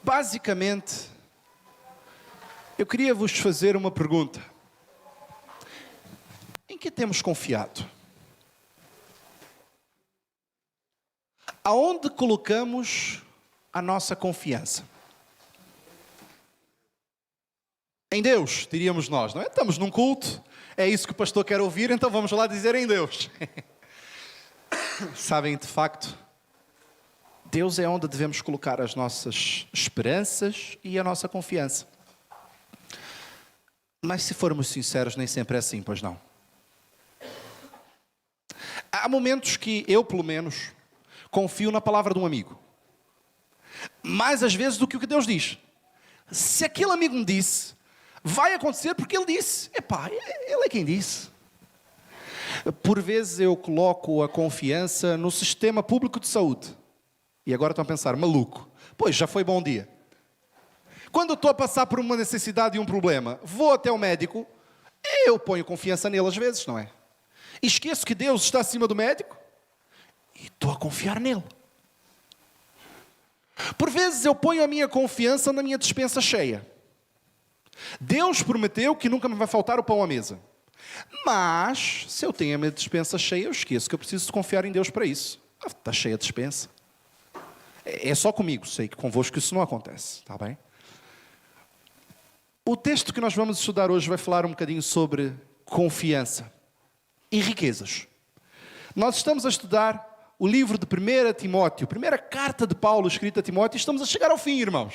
Basicamente, eu queria vos fazer uma pergunta. Em que temos confiado? Aonde colocamos a nossa confiança? Em Deus, diríamos nós, não é? Estamos num culto, é isso que o pastor quer ouvir, então vamos lá dizer em Deus. Sabem, de facto, Deus é onde devemos colocar as nossas esperanças e a nossa confiança. Mas se formos sinceros, nem sempre é assim, pois não. Há momentos que eu, pelo menos, confio na palavra de um amigo. Mais às vezes do que o que Deus diz. Se aquele amigo me disse, vai acontecer porque ele disse. Epá, ele é quem disse. Por vezes eu coloco a confiança no sistema público de saúde. E agora estão a pensar, maluco. Pois, já foi bom dia. Quando eu estou a passar por uma necessidade e um problema, vou até o médico, eu ponho confiança nele às vezes, não é? E esqueço que Deus está acima do médico e estou a confiar nele. Por vezes eu ponho a minha confiança na minha despensa cheia. Deus prometeu que nunca me vai faltar o pão à mesa. Mas, se eu tenho a minha despensa cheia, eu esqueço que eu preciso confiar em Deus para isso. Está cheia a despensa. É só comigo, sei que convosco isso não acontece, está bem? O texto que nós vamos estudar hoje vai falar um bocadinho sobre confiança e riquezas. Nós estamos a estudar o livro de 1 Timóteo, primeira carta de Paulo escrita a Timóteo, e estamos a chegar ao fim, irmãos.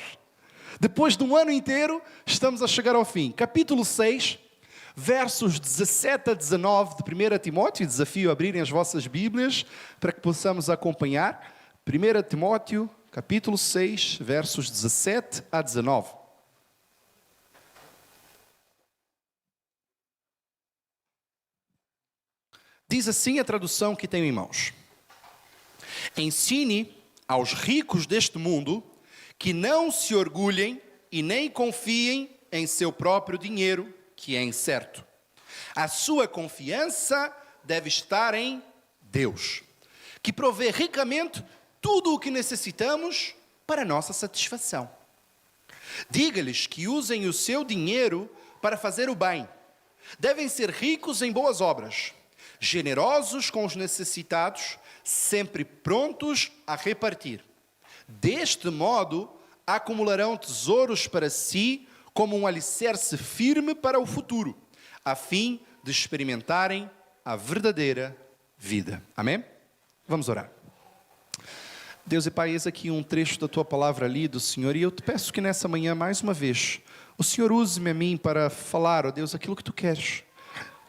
Depois de um ano inteiro, estamos a chegar ao fim. Capítulo 6, versos 17 a 19 de 1 Timóteo, e desafio a abrirem as vossas Bíblias para que possamos acompanhar. 1 Timóteo, capítulo 6, versos 17 a 19. Diz assim a tradução que tenho em mãos. Ensine aos ricos deste mundo que não se orgulhem e nem confiem em seu próprio dinheiro, que é incerto. A sua confiança deve estar em Deus, que provê ricamente tudo o que necessitamos para nossa satisfação. Diga-lhes que usem o seu dinheiro para fazer o bem. Devem ser ricos em boas obras, generosos com os necessitados, sempre prontos a repartir. Deste modo, acumularão tesouros para si como um alicerce firme para o futuro, a fim de experimentarem a verdadeira vida. Amém? Vamos orar. Deus e Pai, eis aqui um trecho da Tua palavra lido, Senhor, e eu te peço que nessa manhã, mais uma vez, o Senhor use-me a mim para falar, ó Deus, aquilo que Tu queres.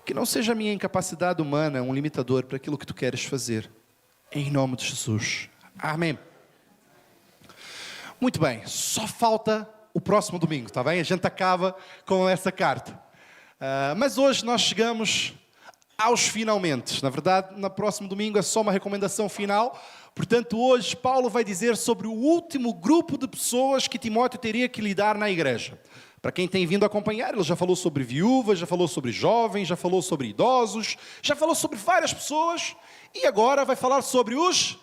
Que não seja a minha incapacidade humana um limitador para aquilo que Tu queres fazer. Em nome de Jesus. Amém. Muito bem, só falta o próximo domingo, está bem? A gente acaba com essa carta. Mas hoje nós chegamos aos finalmente. Na verdade, no próximo domingo é só uma recomendação final. Portanto, hoje Paulo vai dizer sobre o último grupo de pessoas que Timóteo teria que lidar na igreja. Para quem tem vindo a acompanhar, ele já falou sobre viúvas, já falou sobre jovens, já falou sobre idosos, já falou sobre várias pessoas, e agora vai falar sobre os...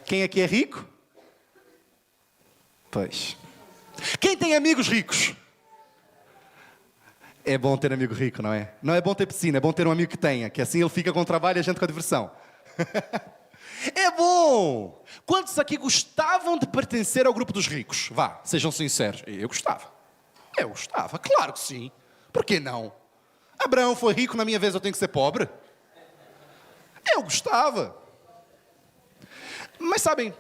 Quem aqui é rico? Pois. Quem tem amigos ricos? É bom ter amigo rico, não é? Não é bom ter piscina, é bom ter um amigo que tenha, que assim ele fica com o trabalho e a gente com a diversão. É bom! Quantos aqui gostavam de pertencer ao grupo dos ricos? Vá, sejam sinceros. Eu gostava. Eu gostava, claro que sim. Por que não? Abraão foi rico, na minha vez eu tenho que ser pobre? Eu gostava. Mas sabem,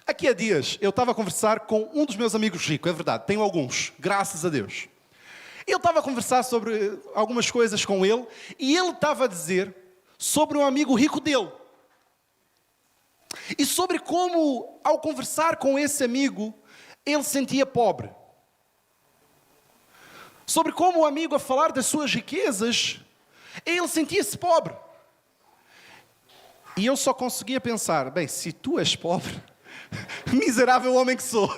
aqui há dias eu estava a conversar com um dos meus amigos ricos, é verdade, tenho alguns, graças a Deus. Eu estava a conversar sobre algumas coisas com ele e ele estava a dizer sobre um amigo rico dele. E sobre como, ao conversar com esse amigo, ele se sentia pobre. Sobre como o amigo, a falar das suas riquezas, ele sentia-se pobre. E eu só conseguia pensar, bem, se tu és pobre, miserável homem que sou.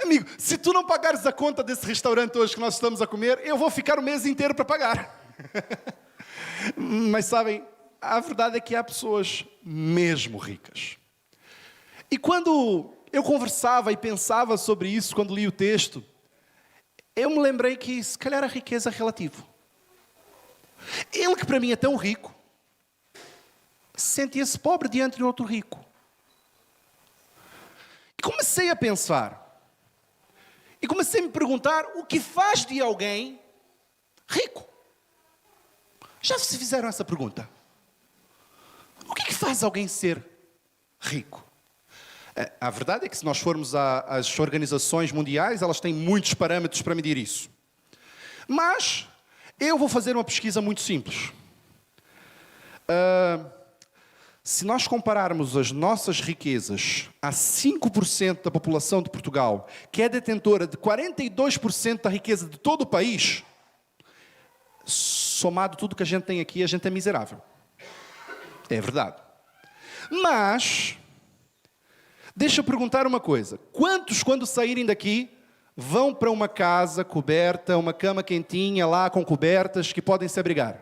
Amigo, se tu não pagares a conta desse restaurante hoje que nós estamos a comer, eu vou ficar o mês inteiro para pagar. Mas sabem, a verdade é que há pessoas mesmo ricas. E quando eu conversava e pensava sobre isso, quando li o texto, eu me lembrei que se calhar a riqueza é relativa. Ele que para mim é tão rico, sentia-se pobre diante de outro rico. E comecei a pensar. E comecei a me perguntar o que faz de alguém rico. Já se fizeram essa pergunta? O que é que faz alguém ser rico? A verdade é que se nós formos às organizações mundiais, elas têm muitos parâmetros para medir isso. Mas eu vou fazer uma pesquisa muito simples. Se nós compararmos as nossas riquezas a 5% da população de Portugal, que é detentora de 42% da riqueza de todo o país, somado tudo que a gente tem aqui, a gente é miserável. É verdade. Mas, deixa eu perguntar uma coisa. Quantos, quando saírem daqui, vão para uma casa coberta, uma cama quentinha lá com cobertas que podem se abrigar?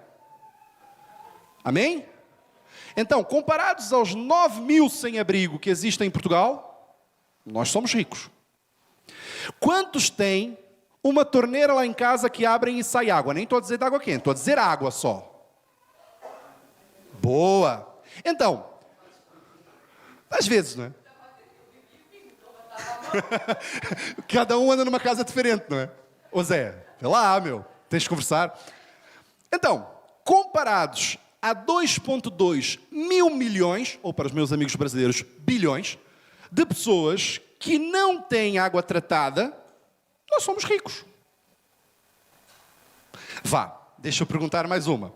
Amém? Então, comparados aos 9.000 sem-abrigo que existem em Portugal, nós somos ricos. Quantos têm uma torneira lá em casa que abrem e sai água? Nem estou a dizer de água quente, estou a dizer água só. Boa! Então, às vezes, não é? Cada um anda numa casa diferente, não é? Ô Zé, vai lá, meu, tens de conversar. Então, comparados a 2,2 mil milhões, ou para os meus amigos brasileiros, bilhões, de pessoas que não têm água tratada, nós somos ricos. Vá, deixa eu perguntar mais uma.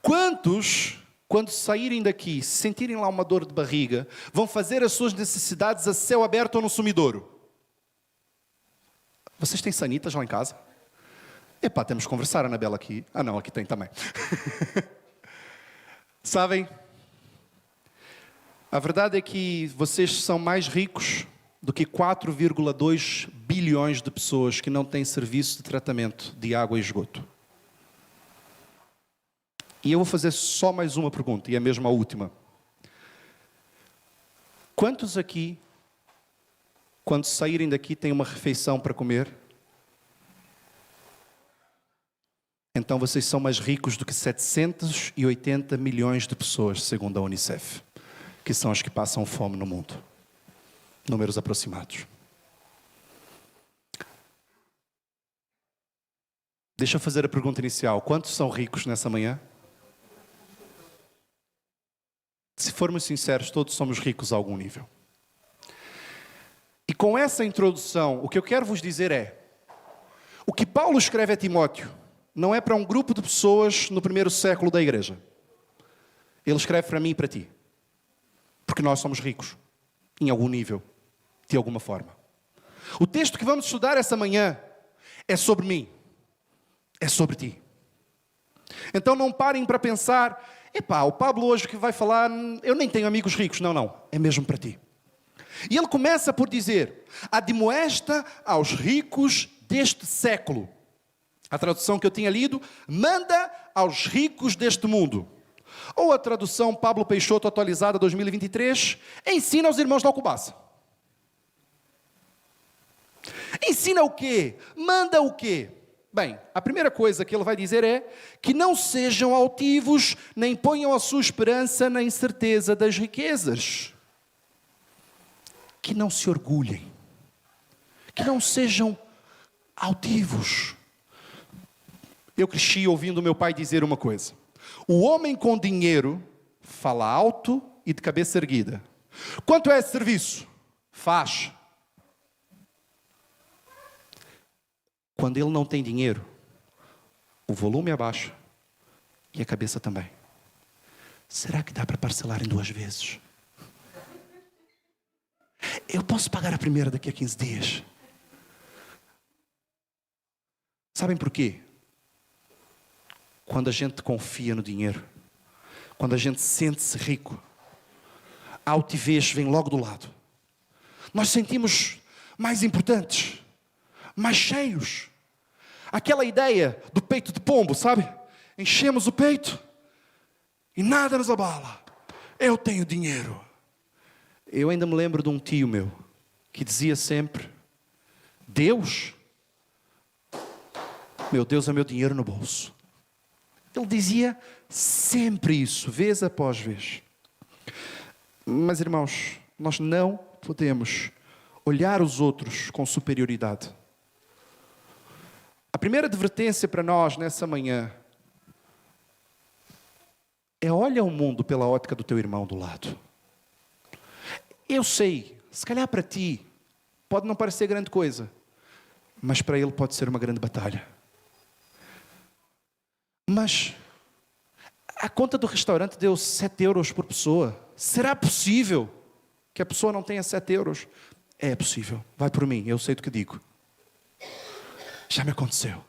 Quantos, quando saírem daqui, sentirem lá uma dor de barriga, vão fazer as suas necessidades a céu aberto ou no sumidouro? Vocês têm sanitas lá em casa? Epá, temos que conversar, Anabela, aqui. Ah não, aqui tem também. Sabem? A verdade é que vocês são mais ricos do que 4,2 bilhões de pessoas que não têm serviço de tratamento de água e esgoto. E eu vou fazer só mais uma pergunta, e é mesmo a última. Quantos aqui, quando saírem daqui, têm uma refeição para comer? Então vocês são mais ricos do que 780 milhões de pessoas, segundo a Unicef, que são as que passam fome no mundo. Números aproximados. Deixa eu fazer a pergunta inicial. Quantos são ricos nessa manhã? Se formos sinceros, todos somos ricos a algum nível. E com essa introdução, o que eu quero vos dizer é, o que Paulo escreve a Timóteo não é para um grupo de pessoas no primeiro século da igreja. Ele escreve para mim e para ti. Porque nós somos ricos, em algum nível, de alguma forma. O texto que vamos estudar essa manhã é sobre mim. É sobre ti. Então não parem para pensar, epá, o Pablo hoje que vai falar, eu nem tenho amigos ricos. Não, não, é mesmo para ti. E ele começa por dizer, admoesta aos ricos deste século. A tradução que eu tinha lido, manda aos ricos deste mundo. Ou a tradução Pablo Peixoto atualizada 2023, ensina aos irmãos da Alcobaça. Ensina o quê? Manda o quê? Bem, a primeira coisa que ele vai dizer é que não sejam altivos, nem ponham a sua esperança na incerteza das riquezas. Que não se orgulhem. Que não sejam altivos. Eu cresci ouvindo meu pai dizer uma coisa. O homem com dinheiro fala alto e de cabeça erguida. Quanto é esse serviço? Faz. Quando ele não tem dinheiro, o volume abaixa e a cabeça também. Será que dá para parcelar em 2 vezes? Eu posso pagar a primeira daqui a 15 dias. Sabem por quê? Quando a gente confia no dinheiro, quando a gente sente-se rico, a altivez vem logo do lado. Nós sentimos mais importantes, mais cheios. Aquela ideia do peito de pombo, sabe? Enchemos o peito e nada nos abala. Eu tenho dinheiro. Eu ainda me lembro de um tio meu que dizia sempre: Deus, meu Deus é meu dinheiro no bolso. Ele dizia sempre isso, vez após vez. Mas, irmãos, nós não podemos olhar os outros com superioridade. A primeira advertência para nós nessa manhã é: olha o mundo pela ótica do teu irmão do lado. Eu sei, se calhar para ti pode não parecer grande coisa, mas para ele pode ser uma grande batalha. Mas a conta do restaurante deu 7 euros por pessoa. Será possível que a pessoa não tenha 7 euros? É possível. Vai por mim, eu sei do que digo. Já me aconteceu.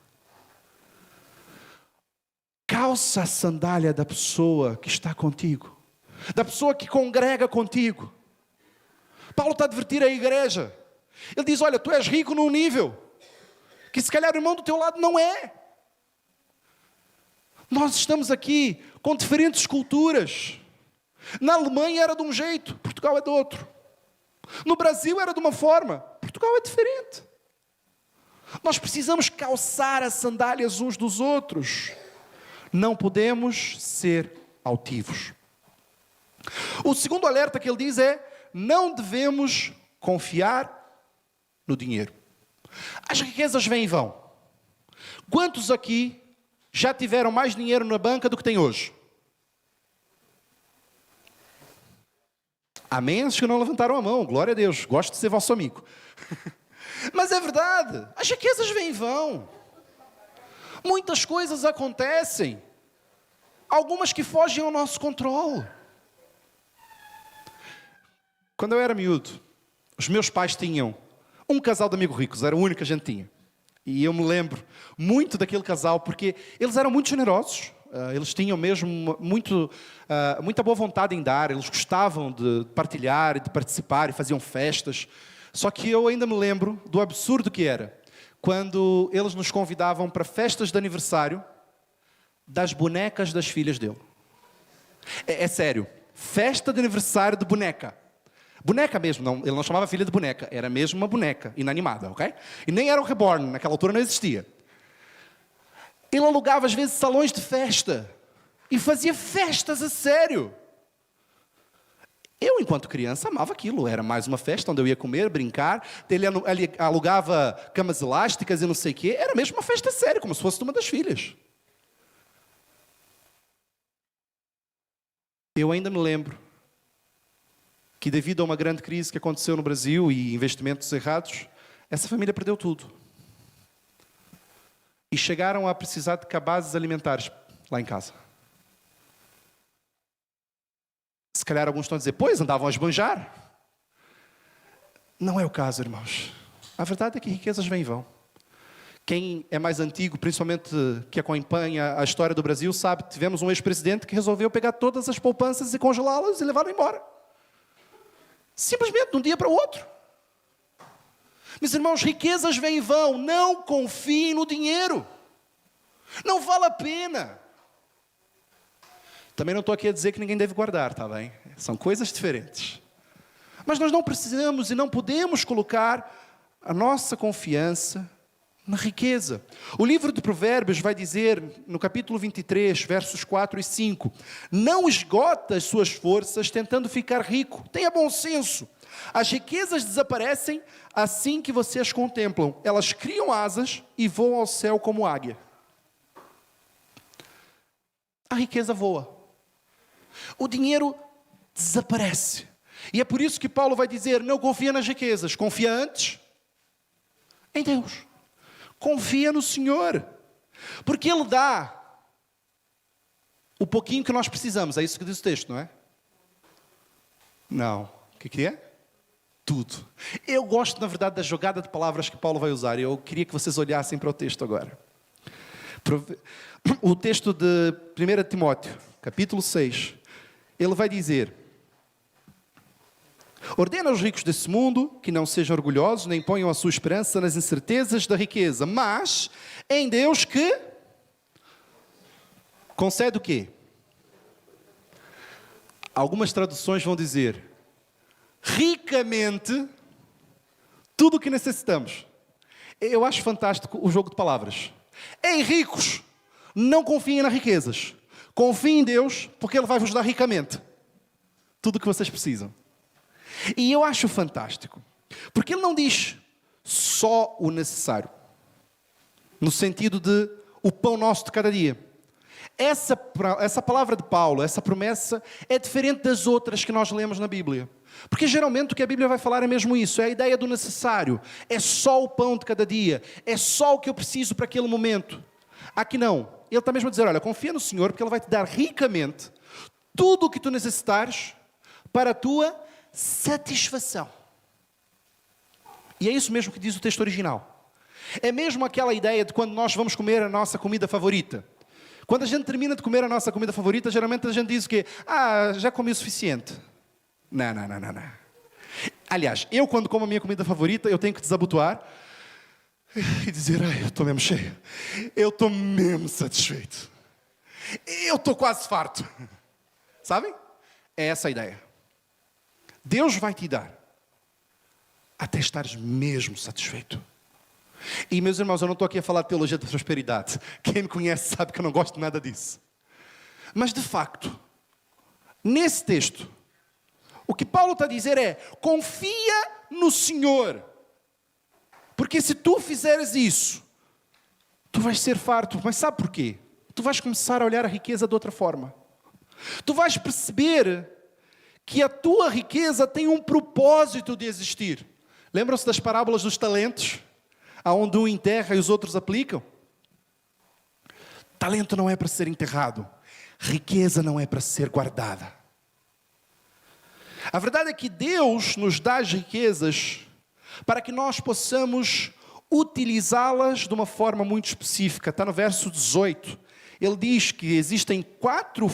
Calça a sandália da pessoa que está contigo, da pessoa que congrega contigo. Paulo está a advertir a igreja. Ele diz: olha, tu és rico num nível que se calhar o irmão do teu lado não é. Nós estamos aqui com diferentes culturas. Na Alemanha era de um jeito, Portugal é de outro. No Brasil era de uma forma, Portugal é diferente. Nós precisamos calçar as sandálias uns dos outros. Não podemos ser altivos. O segundo alerta que ele diz é: não devemos confiar no dinheiro. As riquezas vêm e vão. Quantos aqui já tiveram mais dinheiro na banca do que têm hoje? Amém? Os que não levantaram a mão, glória a Deus, gosto de ser vosso amigo. Mas é verdade, as riquezas vêm e vão. Muitas coisas acontecem, algumas que fogem ao nosso controle. Quando eu era miúdo, os meus pais tinham um casal de amigos ricos, era o único que a gente tinha. E eu me lembro muito daquele casal, porque eles eram muito generosos. Eles tinham mesmo muita boa vontade em dar. Eles gostavam de partilhar e de participar e faziam festas. Só que eu ainda me lembro do absurdo que era quando eles nos convidavam para festas de aniversário das bonecas das filhas dele. É sério, festa de aniversário de boneca. Boneca mesmo, não, ele não chamava a filha de boneca, era mesmo uma boneca inanimada, ok? E nem era o Reborn, naquela altura não existia. Ele alugava às vezes salões de festa e fazia festas a sério. Eu, enquanto criança, amava aquilo. Era mais uma festa onde eu ia comer, brincar. Ele alugava camas elásticas e não sei o quê. Era mesmo uma festa séria, como se fosse de uma das filhas. Eu ainda me lembro que, devido a uma grande crise que aconteceu no Brasil e investimentos errados, essa família perdeu tudo. E chegaram a precisar de cabazes alimentares lá em casa. Se calhar alguns estão a dizer: pois, andavam a esbanjar. Não é o caso, irmãos. A verdade é que riquezas vêm e vão. Quem é mais antigo, principalmente que acompanha a história do Brasil, sabe que tivemos um ex-presidente que resolveu pegar todas as poupanças e congelá-las e levá-las embora. Simplesmente, de um dia para o outro. Meus irmãos, riquezas vêm e vão. Não confiem no dinheiro. Não vale a pena. Também não estou aqui a dizer que ninguém deve guardar, está bem? São coisas diferentes. Mas nós não precisamos e não podemos colocar a nossa confiança na riqueza. O livro de Provérbios vai dizer, no capítulo 23, versos 4 e 5, não esgota as suas forças tentando ficar rico. Tenha bom senso. As riquezas desaparecem assim que você as contemplam. Elas criam asas e voam ao céu como águia. A riqueza voa. O dinheiro desaparece. E é por isso que Paulo vai dizer: não confia nas riquezas, confia antes em Deus. Confia no Senhor. Porque Ele dá o pouquinho que nós precisamos. É isso que diz o texto, não é? Não. O que é? Tudo. Eu gosto, na verdade, da jogada de palavras que Paulo vai usar. Eu queria que vocês olhassem para o texto agora. O texto de 1 Timóteo, capítulo 6. Ele vai dizer: ordena aos ricos desse mundo que não sejam orgulhosos, nem ponham a sua esperança nas incertezas da riqueza, mas em Deus que concede o quê? Algumas traduções vão dizer: ricamente tudo o que necessitamos. Eu acho fantástico o jogo de palavras. Ei, ricos, não confiem nas riquezas. Confiem em Deus, porque Ele vai vos dar ricamente tudo o que vocês precisam. E eu acho fantástico, porque Ele não diz só o necessário, no sentido de o pão nosso de cada dia. Essa palavra de Paulo, essa promessa, é diferente das outras que nós lemos na Bíblia. Porque geralmente o que a Bíblia vai falar é mesmo isso, é a ideia do necessário. É só o pão de cada dia, é só o que eu preciso para aquele momento. Aqui não, Ele está mesmo a dizer, olha, confia no Senhor, porque Ele vai te dar ricamente tudo o que tu necessitares para a tua satisfação. E é isso mesmo que diz o texto original. É mesmo aquela ideia de quando nós vamos comer a nossa comida favorita. Quando a gente termina de comer a nossa comida favorita, geralmente a gente diz o quê? Já comi o suficiente. Não. Aliás, eu quando como a minha comida favorita, eu tenho que desabotoar e dizer, eu estou mesmo cheio. Eu estou mesmo satisfeito. Eu estou quase farto. Sabem? É essa a ideia. Deus vai te dar até estares mesmo satisfeito. E meus irmãos, eu não estou aqui a falar de teologia da prosperidade. Quem me conhece sabe que eu não gosto de nada disso. Mas de facto, nesse texto, o que Paulo está a dizer é, confia no Senhor. Porque se tu fizeres isso, tu vais ser farto. Mas sabe porquê? Tu vais começar a olhar a riqueza de outra forma. Tu vais perceber que a tua riqueza tem um propósito de existir. Lembram-se das parábolas dos talentos? Onde um enterra e os outros aplicam? Talento não é para ser enterrado. Riqueza não é para ser guardada. A verdade é que Deus nos dá as riquezas para que nós possamos utilizá-las de uma forma muito específica. Está no verso 18. Ele diz que existem 4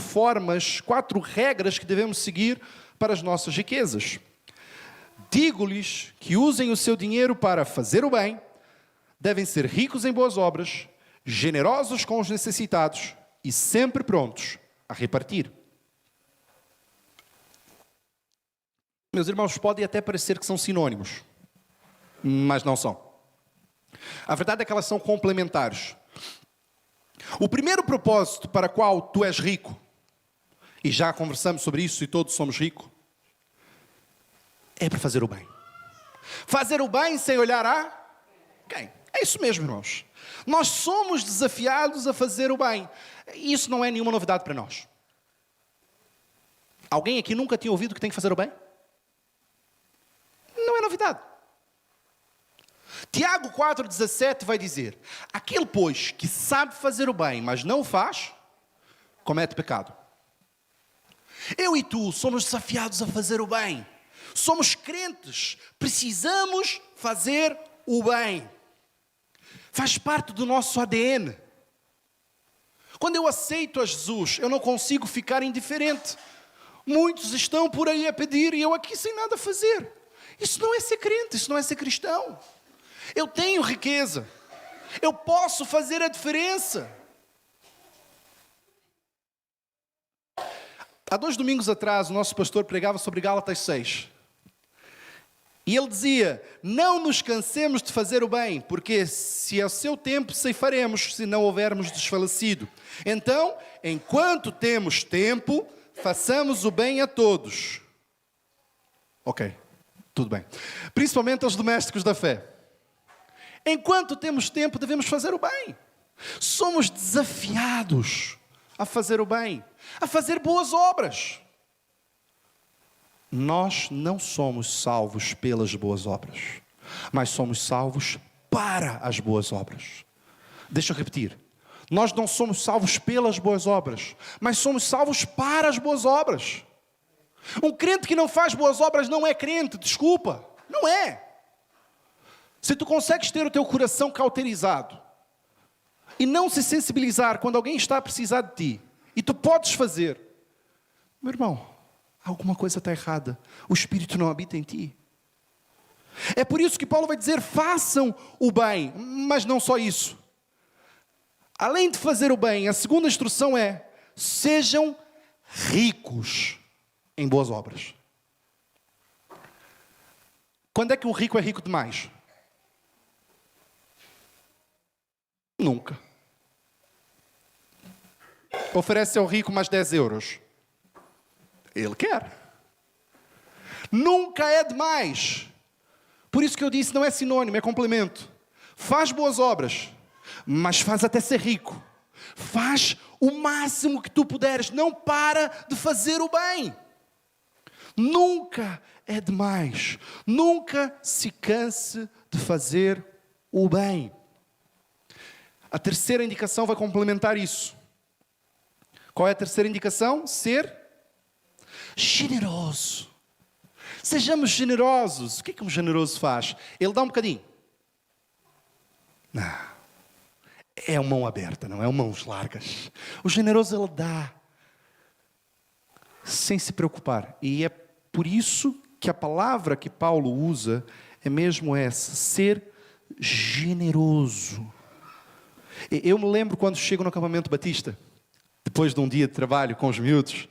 regras que devemos seguir para as nossas riquezas. Digo-lhes que usem o seu dinheiro para fazer o bem, devem ser ricos em boas obras, generosos com os necessitados e sempre prontos a repartir. Meus irmãos, pode até parecer que são sinônimos, mas não são. A verdade é que elas são complementares. O primeiro propósito para o qual tu és rico, e já conversamos sobre isso e todos somos ricos, é para fazer o bem. Fazer o bem sem olhar a quem? É isso mesmo, irmãos. Nós somos desafiados a fazer o bem. Isso não é nenhuma novidade para nós. Alguém aqui nunca tinha ouvido que tem que fazer o bem? Não é novidade. Tiago 4,17 vai dizer: aquele, pois, que sabe fazer o bem, mas não o faz, comete pecado. Eu e tu somos desafiados a fazer o bem. Somos crentes, precisamos fazer o bem. Faz parte do nosso ADN. Quando eu aceito a Jesus, eu não consigo ficar indiferente. Muitos estão por aí a pedir e eu aqui sem nada fazer. Isso não é ser crente, isso não é ser cristão. Eu tenho riqueza. Eu posso fazer a diferença. Há 2 domingos atrás, o nosso pastor pregava sobre Gálatas 6. E ele dizia: não nos cansemos de fazer o bem, porque se ao seu tempo ceifaremos, se não houvermos desfalecido. Então, enquanto temos tempo, façamos o bem a todos. Ok, tudo bem. Principalmente aos domésticos da fé. Enquanto temos tempo, devemos fazer o bem. Somos desafiados a fazer o bem, a fazer boas obras. Nós não somos salvos pelas boas obras, mas somos salvos para as boas obras. Deixa eu repetir. Nós não somos salvos pelas boas obras, mas somos salvos para as boas obras. Um crente que não faz boas obras não é crente, desculpa. Não é. Se tu consegues ter o teu coração cauterizado e não se sensibilizar quando alguém está a precisar de ti, e tu podes fazer, meu irmão, alguma coisa está errada. O Espírito não habita em ti. É por isso que Paulo vai dizer: façam o bem. Mas não só isso. Além de fazer o bem, a segunda instrução é: sejam ricos em boas obras. Quando é que o rico é rico demais? Nunca. Oferece ao rico mais 10 euros. Ele quer. Nunca é demais. Por isso que eu disse, não é sinônimo, é complemento. Faz boas obras, mas faz até ser rico. Faz o máximo que tu puderes. Não para de fazer o bem. Nunca é demais. Nunca se canse de fazer o bem. A terceira indicação vai complementar isso. Qual é a terceira indicação? Ser generoso. Sejamos generosos. O que é que um generoso faz? Ele dá um bocadinho. Não. É uma mão aberta, não é mãos largas. O generoso, ele dá sem se preocupar. E é por isso que a palavra que Paulo usa é mesmo essa, ser generoso. Eu me lembro quando chego no acampamento batista, depois de um dia de trabalho com os miúdos,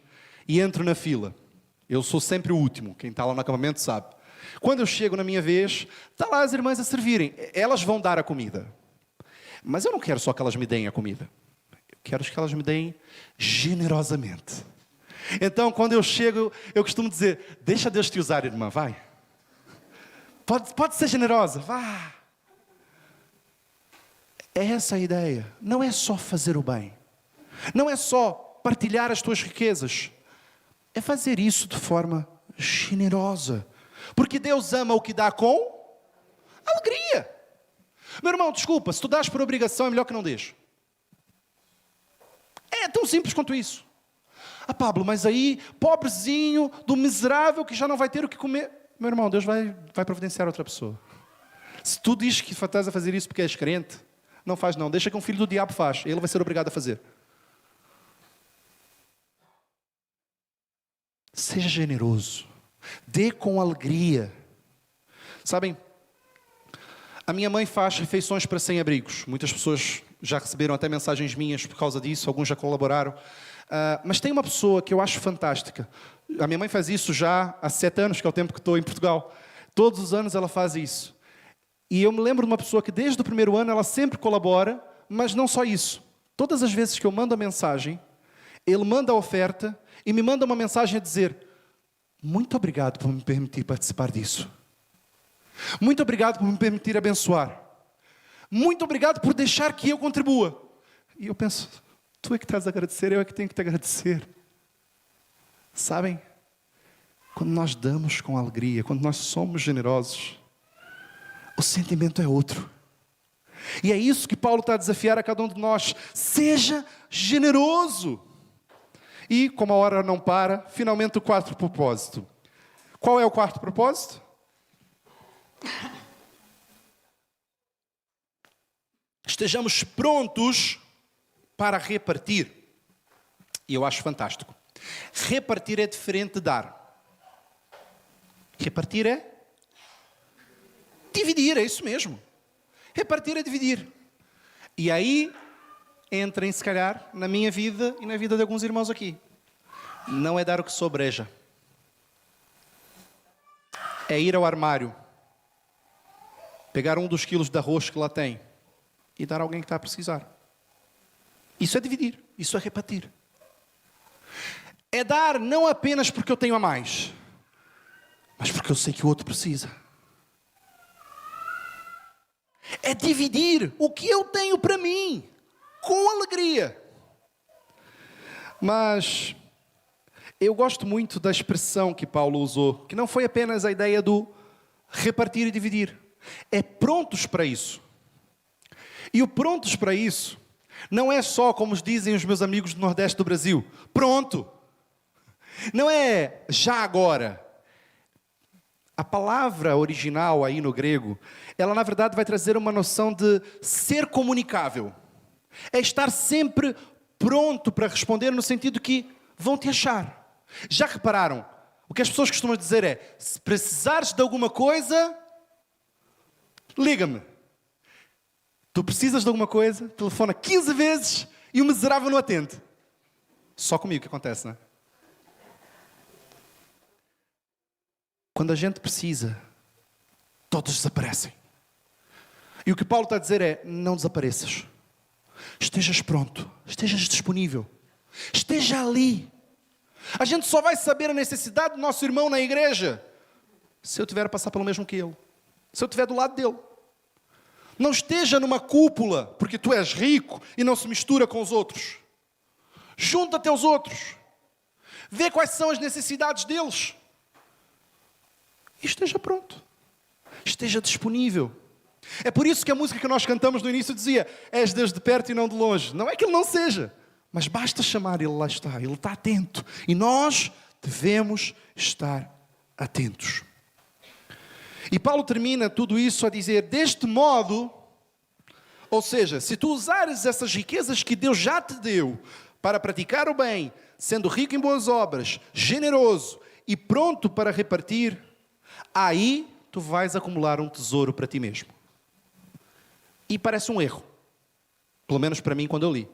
e entro na fila. Eu sou sempre o último, quem está lá no acampamento sabe. Quando eu chego na minha vez, está lá as irmãs a servirem. Elas vão dar a comida. Mas eu não quero só que elas me deem a comida. Eu quero que elas me deem generosamente. Então, quando eu chego, eu costumo dizer, deixa Deus te usar, irmã, vai. Pode ser generosa, vá. É essa a ideia. Não é só fazer o bem. Não é só partilhar as tuas riquezas. É fazer isso de forma generosa. Porque Deus ama o que dá com alegria. Meu irmão, desculpa, se tu dás por obrigação, é melhor que não dês. É tão simples quanto isso. Ah, Pablo, mas aí, pobrezinho, do miserável que já não vai ter o que comer. Meu irmão, Deus vai providenciar outra pessoa. Se tu dizes que estás a fazer isso porque és crente, não faz não. Deixa que um filho do diabo faz. Ele vai ser obrigado a fazer. Seja generoso. Dê com alegria. Sabem, a minha mãe faz refeições para sem-abrigos. Muitas pessoas já receberam até mensagens minhas por causa disso. Alguns já colaboraram. Mas tem uma pessoa que eu acho fantástica. A minha mãe faz isso já há 7 anos, que é o tempo que estou em Portugal. Todos os anos ela faz isso. E eu me lembro de uma pessoa que desde o primeiro ano ela sempre colabora, mas não só isso. Todas as vezes que eu mando a mensagem, ele manda a oferta e me manda uma mensagem a dizer: muito obrigado por me permitir participar disso. Muito obrigado por me permitir abençoar. Muito obrigado por deixar que eu contribua. E eu penso, tu é que estás a agradecer, eu é que tenho que te agradecer. Sabem? Quando nós damos com alegria, quando nós somos generosos, o sentimento é outro. E é isso que Paulo está a desafiar a cada um de nós. Seja generoso. E, como a hora não para, finalmente o quarto propósito. Qual é o quarto propósito? Estejamos prontos para repartir. E eu acho fantástico. Repartir é diferente de dar. Repartir é dividir, é isso mesmo. Repartir é dividir. E aí entrem, se calhar, na minha vida e na vida de alguns irmãos aqui. Não é dar o que sobreja. É ir ao armário, pegar 1 dos quilos de arroz que lá tem e dar a alguém que está a precisar. Isso é dividir, isso é repartir. É dar não apenas porque eu tenho a mais, mas porque eu sei que o outro precisa. É dividir o que eu tenho para mim, com alegria. Mas eu gosto muito da expressão que Paulo usou, que não foi apenas a ideia do repartir e dividir. É prontos para isso. E o prontos para isso não é só, como dizem os meus amigos do Nordeste do Brasil, pronto. Não é já agora. A palavra original aí no grego, ela na verdade vai trazer uma noção de ser comunicável. É estar sempre pronto para responder no sentido que vão te achar. Já repararam? O que as pessoas costumam dizer é, se precisares de alguma coisa, liga-me. Tu precisas de alguma coisa, telefona 15 vezes e o miserável não atende. Só comigo que acontece, não é? Quando a gente precisa, todos desaparecem. E o que Paulo está a dizer é, não desapareças. Estejas pronto, estejas disponível, esteja ali. A gente só vai saber a necessidade do nosso irmão na igreja se eu tiver a passar pelo mesmo que ele, se eu estiver do lado dele. Não esteja numa cúpula porque tu és rico e não se mistura com os outros. Junta-te aos outros, vê quais são as necessidades deles e esteja pronto, esteja disponível. É por isso que a música que nós cantamos no início dizia, és Deus de perto e não de longe. Não é que Ele não seja, mas basta chamar, Ele lá está, Ele está atento. E nós devemos estar atentos. E Paulo termina tudo isso a dizer, deste modo, ou seja, se tu usares essas riquezas que Deus já te deu para praticar o bem, sendo rico em boas obras, generoso e pronto para repartir, aí tu vais acumular um tesouro para ti mesmo. E parece um erro, pelo menos para mim quando eu li.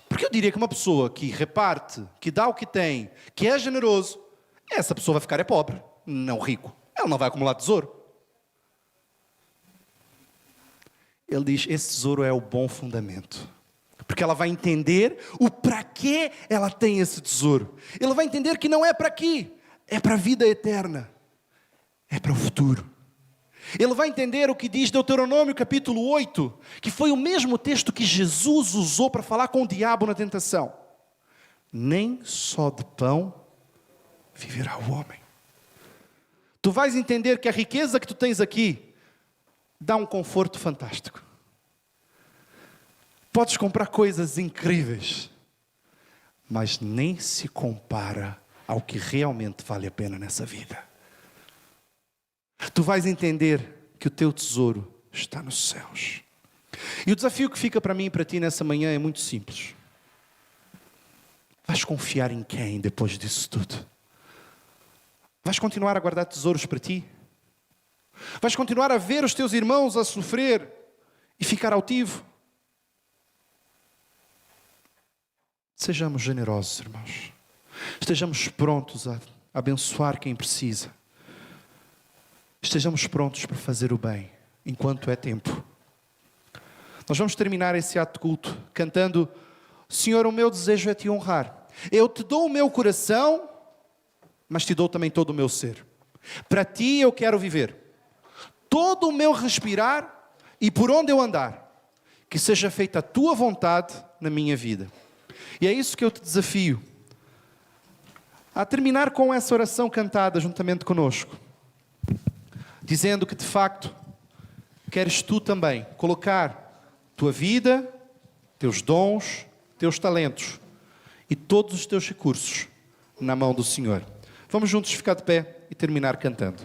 Porque eu diria que uma pessoa que reparte, que dá o que tem, que é generoso, essa pessoa vai ficar pobre, não rico. Ela não vai acumular tesouro. Ele diz, esse tesouro é o bom fundamento. Porque ela vai entender o para que ela tem esse tesouro. Ela vai entender que não é para aqui, é para a vida eterna. É para o futuro. Ele vai entender o que diz Deuteronômio capítulo 8, que foi o mesmo texto que Jesus usou para falar com o diabo na tentação. Nem só de pão viverá o homem. Tu vais entender que a riqueza que tu tens aqui dá um conforto fantástico. Podes comprar coisas incríveis, mas nem se compara ao que realmente vale a pena nessa vida. Tu vais entender que o teu tesouro está nos céus. E o desafio que fica para mim e para ti nessa manhã é muito simples. Vais confiar em quem depois disso tudo? Vais continuar a guardar tesouros para ti? Vais continuar a ver os teus irmãos a sofrer e ficar altivo? Sejamos generosos, irmãos. Estejamos prontos a abençoar quem precisa. Estejamos prontos para fazer o bem, enquanto é tempo. Nós vamos terminar esse ato de culto cantando, Senhor, o meu desejo é te honrar. Eu te dou o meu coração, mas te dou também todo o meu ser. Para ti eu quero viver. Todo o meu respirar e por onde eu andar, que seja feita a tua vontade na minha vida. E é isso que eu te desafio, a terminar com essa oração cantada juntamente conosco, dizendo que de facto queres tu também colocar tua vida, teus dons, teus talentos e todos os teus recursos na mão do Senhor. Vamos juntos ficar de pé e terminar cantando.